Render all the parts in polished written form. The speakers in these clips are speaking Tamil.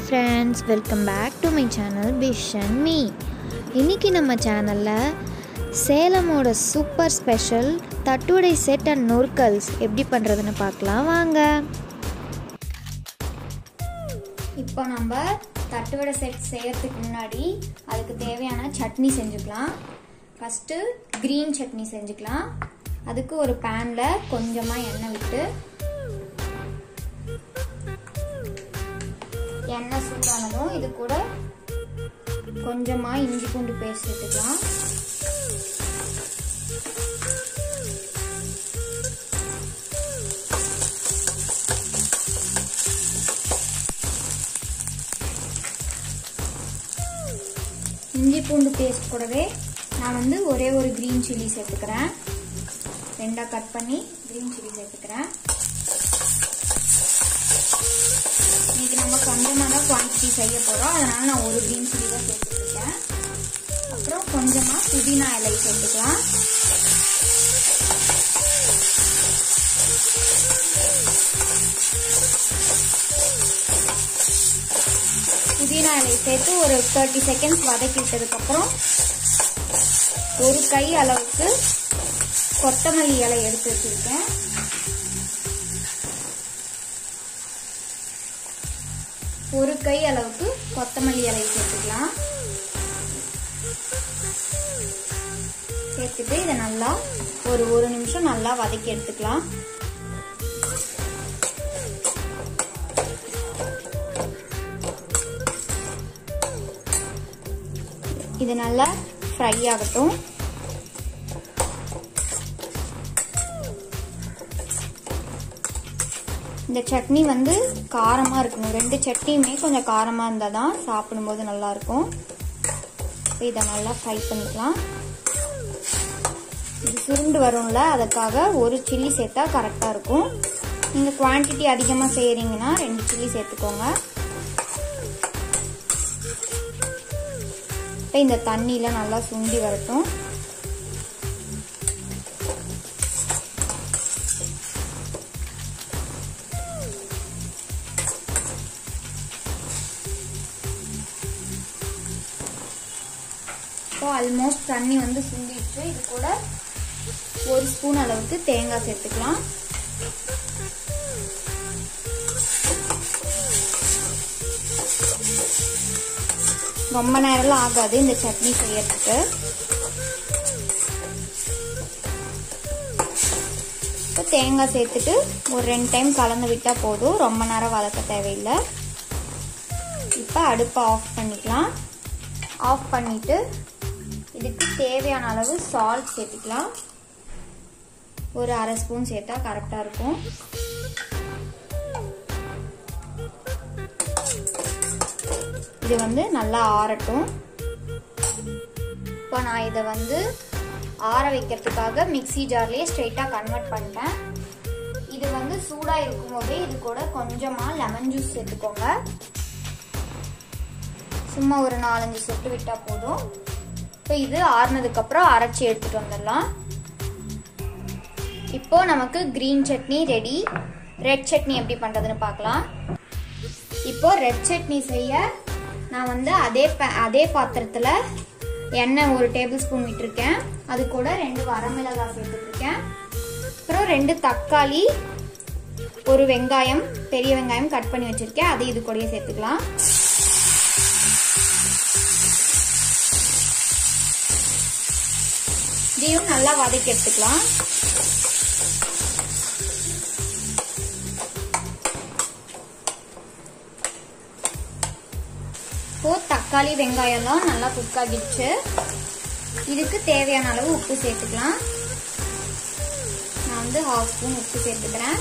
friends, welcome back to my channel Bish and Me. இன்னைக்கு நம்ம சேனல்ல சேலமோட சூப்பர் ஸ்பெஷல் தட்டுவடை செட் அண்ட் நொறுக்கல்ஸ் எப்படி பண்றதுன்னு பார்க்கலாம் வாங்க. இப்போ நம்ம தட்டுவடை செட் செய்யறதுக்கு முன்னாடி அதுக்கு தேவையான சட்னி செஞ்சுக்கலாம். ஃபர்ஸ்ட் கிரீன் சட்னி செஞ்சுக்கலாம். அதுக்கு ஒரு பேன்ல கொஞ்சமா எண்ணெய் விட்டு எண்ணெய் சூடானதும் இது கூட கொஞ்சமா இஞ்சி பூண்டு பேஸ்ட் சேர்த்துக்கலாம். இஞ்சி பூண்டு பேஸ்ட் கூடவே நான் ஒரே ஒரு கிரீன் சில்லி சேர்த்துக்கிறேன். ரெண்டா கட் பண்ணி கிரீன் சில்லி சேர்த்துக்கிறேன். இன்னைக்கு நம்ம கொஞ்சமாக தான் குவான்டிட்டி செய்ய போகிறோம், அதனால நான் ஒரு கிரீன் சில்லி தான் சேர்த்துருக்கேன். அப்புறம் கொஞ்சமாக புதினா இலை சேர்த்துக்கலாம். புதினா இலை சேர்த்து ஒரு 30 செகண்ட்ஸ் வதக்கி விட்டதுக்கப்புறம் ஒரு கை அளவுக்கு கொத்தமல்லி இலை எடுத்து வச்சிருக்கேன். ஒரு கை அளவுக்கு கொத்தமல்லி இலை சேர்த்துக்கலாம். சேர்த்துட்டு இதை நல்லா ஒரு நிமிஷம் நல்லா வதக்கி எடுத்துக்கலாம். இது நல்லா ஃப்ரை ஆகட்டும். இந்த சட்னி காரமா இருக்கணும். ரெண்டு சட்னியுமே கொஞ்சம் காரமா இருந்தா தான் சாப்பிடும்போது நல்லா இருக்கும். இதை நல்லா ஃப்ரை பண்ணிக்கலாம். இது சுருண்டு வரும்ல, அதுக்காக ஒரு சில்லி சேர்த்தா கரெக்டா இருக்கும். நீங்க குவான்டிட்டி அதிகமா செய்யறீங்கன்னா 2 சில்லி சேர்த்துக்கோங்க. இந்த தண்ணியில நல்லா சுண்டி வரட்டும். ஆல்மோஸ்ட் தண்ணி சுண்டிடுச்சு. இது கூட ஒரு ஸ்பூன் அளவுக்கு தேங்காய் சேர்த்துக்கலாம். ரொம்ப நேரம் ஆகாது இந்த சட்னி செய்யறதுக்கு. தேங்காய் சேர்த்துட்டு ஒரு 2 டைம் கலந்து விட்டா போதும், ரொம்ப நேரம் வதக்க தேவையில்லை. இப்ப அடுப்பை ஆஃப் பண்ணிக்கலாம். ஆஃப் பண்ணிட்டு இதுக்கு தேவையான அளவு சால்ட் சேர்த்துக்கலாம். ஒரு 1/2 ஸ்பூன் சேர்த்தா கரெக்டா இருக்கும். இது நல்லா ஆறட்டும். இப்போ நான் இதை ஆற வைக்கிறதுக்காக மிக்ஸி ஜார்லயே ஸ்ட்ரெயிட்டா கன்வெர்ட் பண்ணிட்டேன். இது சூடா இருக்கும் போதே இது கூட கொஞ்சமா லெமன் ஜூஸ் சேர்த்துக்கோங்க. சும்மா ஒரு 4-5 சொட்டு விட்டா போதும். இப்போ இது ஆறுனதுக்கு அப்புறம் அரைச்சி எடுத்துட்டு வந்துடலாம். இப்போ நமக்கு green chutney ready. Red chutney எப்படி பண்றதுன்னு பார்க்கலாம். இப்போ ரெட் சட்னி செய்ய நான் அதே பாத்திரத்துல எண்ணெய் 1 டேபிள் ஸ்பூன் விட்டுருக்கேன். அது கூட 2 வரமிளகாய் சேர்த்துருக்கேன். அப்புறம் 2 தக்காளி, ஒரு வெங்காயம், பெரிய வெங்காயம் கட் பண்ணி வச்சிருக்கேன். அது இது கூடயே சேர்த்துக்கலாம். இதையும் நல்லா வதக்கி எடுத்துக்கலாம். இப்போ தக்காளி வெங்காயம்லாம் நல்லா குக் ஆகிடுச்சு. இதுக்கு தேவையான அளவு உப்பு சேர்த்துக்கலாம். நான் 1/2 ஸ்பூன் உப்பு சேர்த்துக்கிறேன்.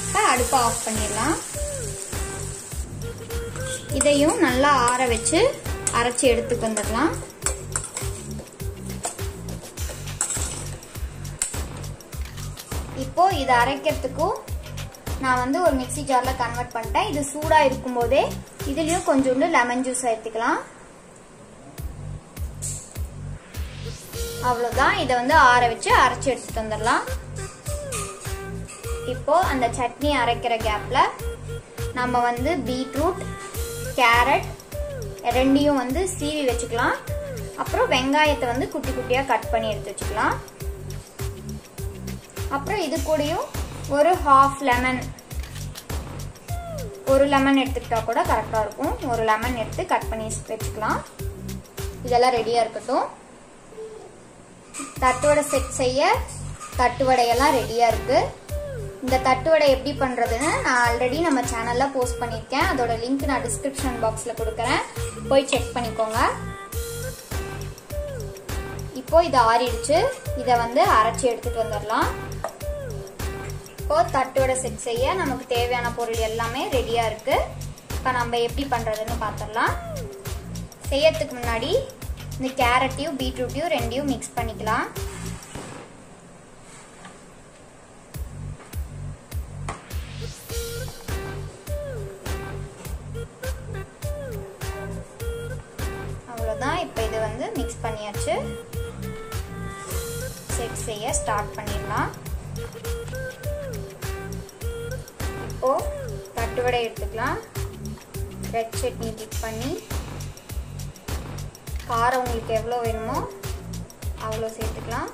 இப்போ அடுப்பை ஆஃப் பண்ணிடலாம். இதையும் நல்லா ஆற வச்சு அரைச்சி எடுத்துக்கு வந்துடலாம். இப்போ இதை அரைக்கிறதுக்கும் நான் ஒரு மிக்ஸி ஜார்ல கன்வெர்ட் பண்ணிட்டேன். இது சூடா இருக்கும் போதே இதுலயும் கொஞ்சோண்டு லெமன் ஜூஸ் சேர்த்துக்கலாம். அவ்வளவுதான். இதை ஆற வச்சு அரைச்சு எடுத்துட்டு வந்துடலாம். இப்போ அந்த சட்னி அரைக்கிற கேப்ல நம்ம பீட்ரூட் கேரட் ரெண்டையும் வந்து சீவி வச்சுக்கலாம். அப்புறம் வெங்காயத்தை வந்து குட்டி குட்டியா கட் பண்ணி எடுத்து வச்சுக்கலாம். அப்புறம் இது கூடயும் ஒரு ஹாஃப் லெமன், ஒரு லெமன் எடுத்துக்கிட்டா கூட கரெக்டா இருக்கும். ஒரு லெமன் எடுத்து கட் பண்ணி வச்சுக்கலாம். இதெல்லாம் ரெடியா இருக்கட்டும். தட்டுவடை செட் செய்ய தட்டுவடையெல்லாம் ரெடியா இருக்கு. இந்த தட்டுவடை எப்படி பண்றதுன்னு நான் ஆல்ரெடி நம்ம சேனல்ல போஸ்ட் பண்ணிருக்கேன். அதோட லிங்க் நான் டிஸ்கிரிப்ஷன் பாக்ஸ்ல கொடுக்கறேன், போய் செக் பண்ணிக்கோங்க. இப்போ இது ஆறிடுச்சு. இத வந்து அரைச்சி எடுத்துட்டு வந்துடலாம். இப்போ தட்டுவடை செட் செய்ய நமக்கு தேவையான பொருள் எல்லாமே ரெடியா இருக்கு. இப்போ நம்ம எப்படி பண்றதுன்னு பார்த்துடலாம். செய்யறதுக்கு முன்னாடி இந்த கேரட்டையும் பீட்ரூட்டையும் ரெண்டையும் மிக்ஸ் பண்ணிக்கலாம். அவ்வளவுதான். இப்போ இது வந்து மிக்ஸ் பண்ணியாச்சு. செட் செய்ய ஸ்டார்ட் பண்ணிடலாம். இப்போ தட்டுவடை எடுத்துக்கலாம். ரெட் சட்னி டிப் பண்ணி காரம் உங்களுக்கு எவ்வளோ வேணுமோ அவ்வளோ சேர்த்துக்கலாம்.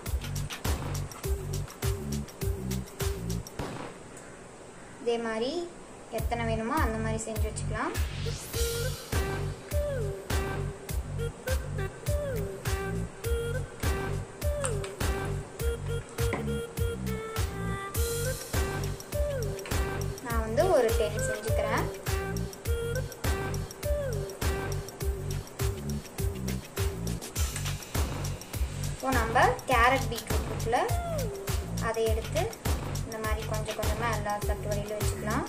இதே மாதிரி எத்தனை வேணுமோ அந்த மாதிரி செஞ்சு வச்சுக்கலாம். நான் வந்து ஒரு 10 செஞ்சுக்கிறேன். இப்போ நம்ம கேரட் பீட்ரூட் இருக்குல்ல, அதை எடுத்து இந்த மாதிரி கொஞ்சம் கொஞ்சமாக எல்லா தட்டுவடையிலும் வச்சுக்கலாம்.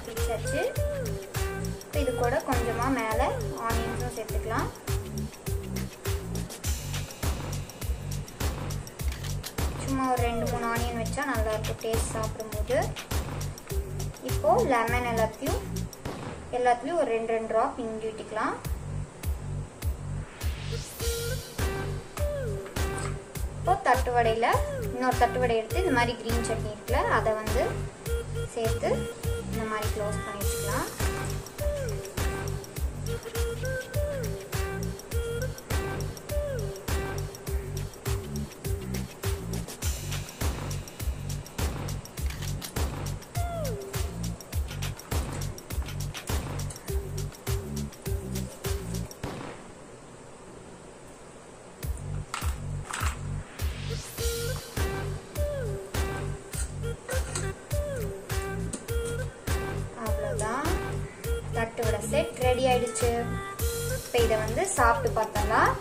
பிடிச்சாச்சு. இது கூட கொஞ்சமாக மேலே ஆனியன்ஸும் சேர்த்துக்கலாம். சும்மா ஒரு 2-3 ஆனியன் வச்சா நல்லா இருக்கும் டேஸ்ட் சாப்பிடும்போது. இப்போ லெமன் எல்லாத்துலயும் ஒரு 2 ட்ராப் பிழிஞ்சு விட்டுக்கலாம். இப்போ தட்டுவடையில இன்னொரு தட்டுவடை எடுத்து இந்த மாதிரி கிரீன் சட்னி இருக்குல்ல, அதை வந்து சேர்த்து இந்த மாதிரி க்ளோஸ் பண்ணி வச்சுக்கலாம். தட்டுவடை செட் ரெடி ஆயிடுச்சு. இப்போ இதை வந்து சாப்பிட்டு பார்த்தலாம்.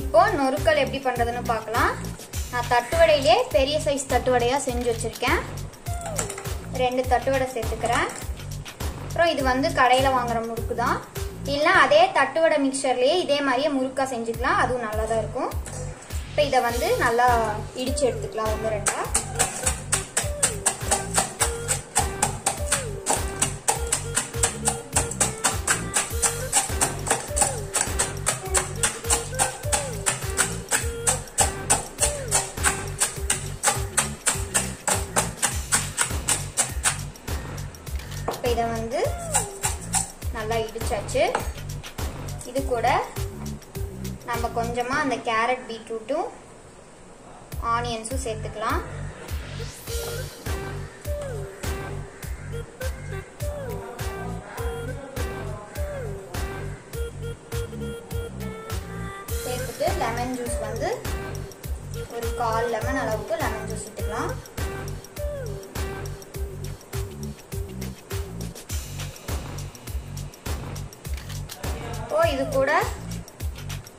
இப்போ நொறுக்கல் எப்படி பண்றதுன்னு பார்க்கலாம். நான் தட்டுவடையிலே பெரிய சைஸ் தட்டுவடையா செஞ்சு வச்சிருக்கேன். 2 தட்டுவடை சேர்த்துக்கிறேன். அப்புறம் இது வந்து கடையில வாங்குற முறுக்கு தான். இல்ல அதே தட்டுவடை மிக்சர்லயே இதே மாதிரியே முறுக்கா செஞ்சுக்கலாம், அதுவும் நல்லா தான் இருக்கும். இப்போ இதை வந்து நல்லா இடிச்சு எடுத்துக்கலாம் 1-2. இதை வந்து நல்லா இடிச்சாச்சு. இது கூட நம்ம கொஞ்சமா அந்த கேரட் பீட்ரூட்டும் ஆனியன்ஸும் சேர்த்துக்கலாம். சேர்த்துட்டு லெமன் ஜூஸ் வந்து ஒரு 1/4 லெமன் அளவுக்கு லெமன் ஜூஸ் விட்டுக்கலாம். இது கூட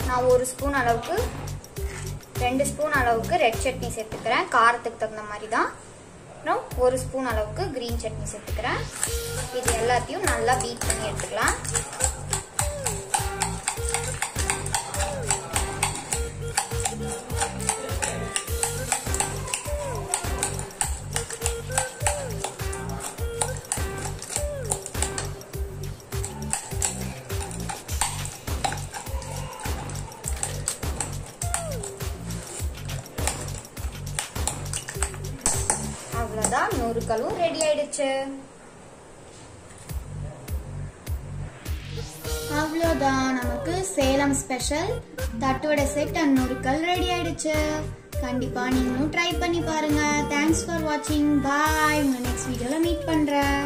நான் 1 ஸ்பூன் அளவுக்கு 2 ஸ்பூன் அளவுக்கு ரெட் சட்னி சேர்த்துக்கிறேன். காரத்துக்கு தகுந்த மாதிரி தான். அப்புறம் 1 ஸ்பூன் அளவுக்கு கிரீன் சட்னி சேர்த்துக்கிறேன். இது எல்லாத்தையும் நல்லா பீட் பண்ணி எடுத்துக்கலாம். நூறுகளும் ரெடி ஆயிடுச்சு. அவ்வளோதான், நமக்கு சேலம் ஸ்பெஷல் தட்டுவடை செட் அண்ட் நூறுகள் ரெடி ஆயிடுச்சு. கண்டிப்பா நீங்களும் ட்ரை பண்ணி பாருங்க. தேங்க்ஸ் ஃபார் வாட்சிங். பாய். உங்க நெக்ஸ்ட் வீடியோல மீட் பண்றேன்.